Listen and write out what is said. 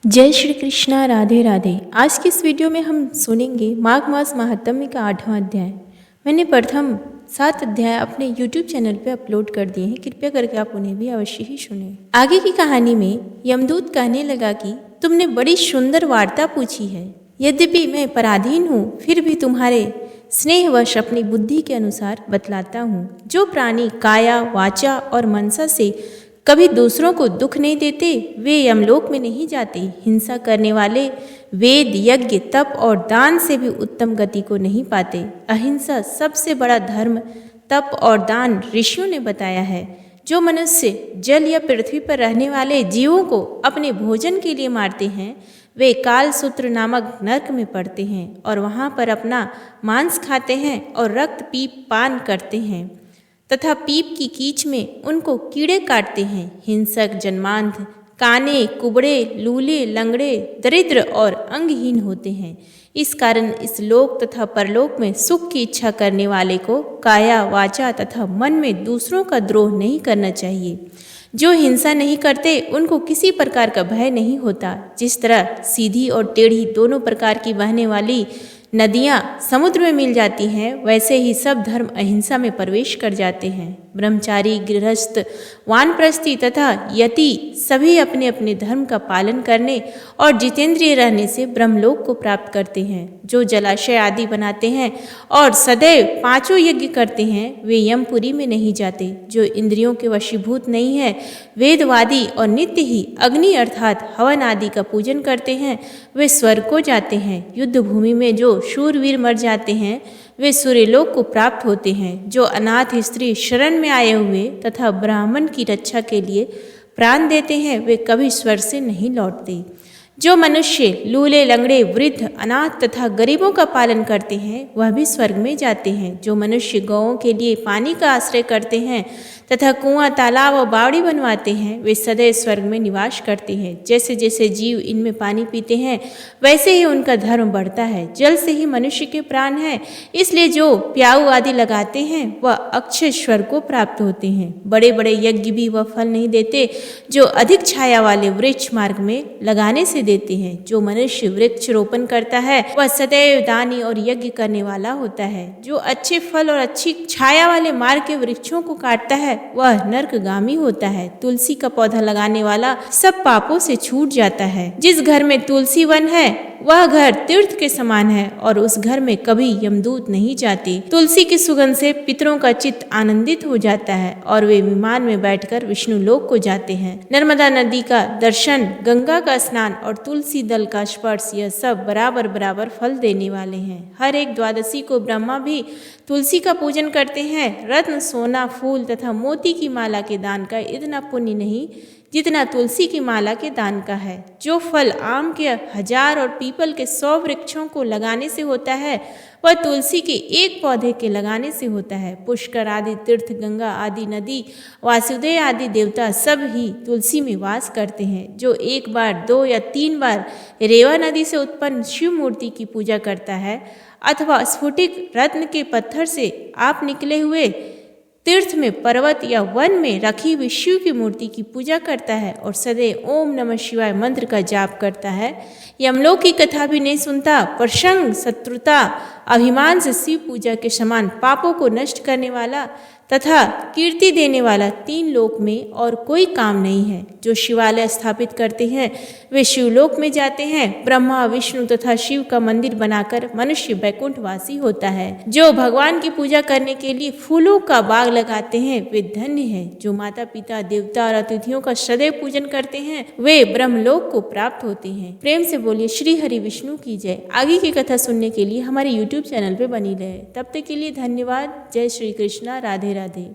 जय श्री कृष्णा, राधे राधे। आज की इस वीडियो में हम सुनेंगे माघ मास महात्म्य का 8वां अध्याय। मैंने प्रथम 7 अध्याय अपने YouTube चैनल पे अपलोड कर दिए हैं, कृपया करके आप उन्हें भी अवश्य ही सुनें। आगे की कहानी में यमदूत कहने लगा कि तुमने बड़ी सुंदर वार्ता पूछी है। यद्यपि मैं पराधीन हूँ, फिर भी तुम्हारे स्नेहवश अपनी बुद्धि के अनुसार बतलाता हूँ। जो प्राणी काया, वाचा और मनसा से कभी दूसरों को दुख नहीं देते, वे यमलोक में नहीं जाते। हिंसा करने वाले वेद, यज्ञ, तप और दान से भी उत्तम गति को नहीं पाते। अहिंसा सबसे बड़ा धर्म तप और दान ऋषियों ने बताया है। जो मनुष्य जल या पृथ्वी पर रहने वाले जीवों को अपने भोजन के लिए मारते हैं, वे कालसूत्र नामक नरक में पड़ते हैं और वहाँ पर अपना मांस खाते हैं और रक्त पीप पान करते हैं तथा पीप की कीच में उनको कीड़े काटते हैं। हिंसक जन्मांध, काने, कुबड़े, लूले, लंगड़े, दरिद्र और अंगहीन होते हैं। इस कारण इस लोक तथा परलोक में सुख की इच्छा करने वाले को काया, वाचा तथा मन में दूसरों का द्रोह नहीं करना चाहिए। जो हिंसा नहीं करते उनको किसी प्रकार का भय नहीं होता। जिस तरह सीधी और टेढ़ी दोनों प्रकार की बहने वाली नदियाँ समुद्र में मिल जाती हैं, वैसे ही सब धर्म अहिंसा में प्रवेश कर जाते हैं। ब्रह्मचारी, गृहस्थ, वानप्रस्थी तथा यति सभी अपने अपने धर्म का पालन करने और जितेंद्रिय रहने से ब्रह्मलोक को प्राप्त करते हैं। जो जलाशय आदि बनाते हैं और सदैव 5 यज्ञ करते हैं, वे यमपुरी में नहीं जाते। जो इंद्रियों के वशीभूत नहीं है, वेदवादी और नित्य ही अग्नि अर्थात हवन आदि का पूजन करते हैं, वे स्वर्ग को जाते हैं। युद्ध भूमि में जो शूरवीर मर जाते हैं, वे सूर्यलोक को प्राप्त होते हैं। जो अनाथ स्त्री शरण में आए हुए तथा ब्राह्मण की रक्षा के लिए प्राण देते हैं, वे कभी स्वर्ग से नहीं लौटते। जो मनुष्य लूले, लंगड़े, वृद्ध, अनाथ तथा गरीबों का पालन करते हैं, वह भी स्वर्ग में जाते हैं। जो मनुष्य गौओं के लिए पानी का आश्रय करते हैं तथा कुआं, तालाब और बावड़ी बनवाते हैं, वे सदैव स्वर्ग में निवास करते हैं। जैसे जैसे जीव इनमें पानी पीते हैं, वैसे ही उनका धर्म बढ़ता है। जल से ही मनुष्य के प्राण हैं, इसलिए जो प्याऊ आदि लगाते हैं वह अक्षय स्वर्ग को प्राप्त होते हैं। बड़े बड़े यज्ञ भी वह फल नहीं देते जो अधिक छाया वाले वृक्ष मार्ग में लगाने से देते हैं। जो मनुष्य वृक्ष रोपण करता है, वह सदैव दानी और यज्ञ करने वाला होता है। जो अच्छे फल और अच्छी छाया वाले मार्ग के वृक्षों को काटता है, वह नरकगामी होता है। तुलसी का पौधा लगाने वाला सब पापों से छूट जाता है। जिस घर में तुलसी वन है, वह घर तीर्थ के समान है और उस घर में कभी यमदूत नहीं जाते। तुलसी की सुगंध से पितरों का चित्त आनंदित हो जाता है और वे विमान में बैठकर विष्णु लोक को जाते हैं। नर्मदा नदी का दर्शन, गंगा का स्नान और तुलसी दल का स्पर्श, यह सब बराबर बराबर फल देने वाले हैं। हर एक द्वादशी को ब्रह्मा भी तुलसी का पूजन करते हैं। रत्न, सोना, फूल तथा मोती की माला के दान का इतना पुण्य नहीं जितना तुलसी की माला के दान का है। जो फल आम के 1000 और पीपल के 100 वृक्षों को लगाने से होता है, वह तुलसी के एक पौधे के लगाने से होता है। पुष्कर आदि तीर्थ, गंगा आदि नदी, वासुदेव आदि देवता सब ही तुलसी में वास करते हैं। जो 1 बार, 2 या 3 बार रेवा नदी से उत्पन्न शिव मूर्ति की पूजा करता है अथवा स्फुटिक रत्न के पत्थर से आप निकले हुए तीर्थ में, पर्वत या वन में रखी हुई शिव की मूर्ति की पूजा करता है और सदैव ओम नमः शिवाय मंत्र का जाप करता है, यमलोक की कथा भी नहीं सुनता, प्रसंग, शत्रुता, अभिमान से शिव पूजा के समान पापों को नष्ट करने वाला तथा कीर्ति देने वाला 3 लोक में और कोई काम नहीं है। जो शिवालय स्थापित करते हैं, वे शिवलोक में जाते हैं। ब्रह्मा, विष्णु तथा शिव का मंदिर बनाकर मनुष्य वैकुंठवासी होता है। जो भगवान की पूजा करने के लिए फूलों का बाग लगाते हैं, वे धन्य हैं। जो माता पिता, देवता और अतिथियों का सदैव पूजन करते हैं, वे ब्रह्मलोक को प्राप्त होते हैं। प्रेम से बोलिए श्री हरि विष्णु की जय। आगे की कथा सुनने के लिए हमारे YouTube चैनल पे बनी रहे। तब तक के लिए धन्यवाद। जय श्री कृष्णा, राधे राधे।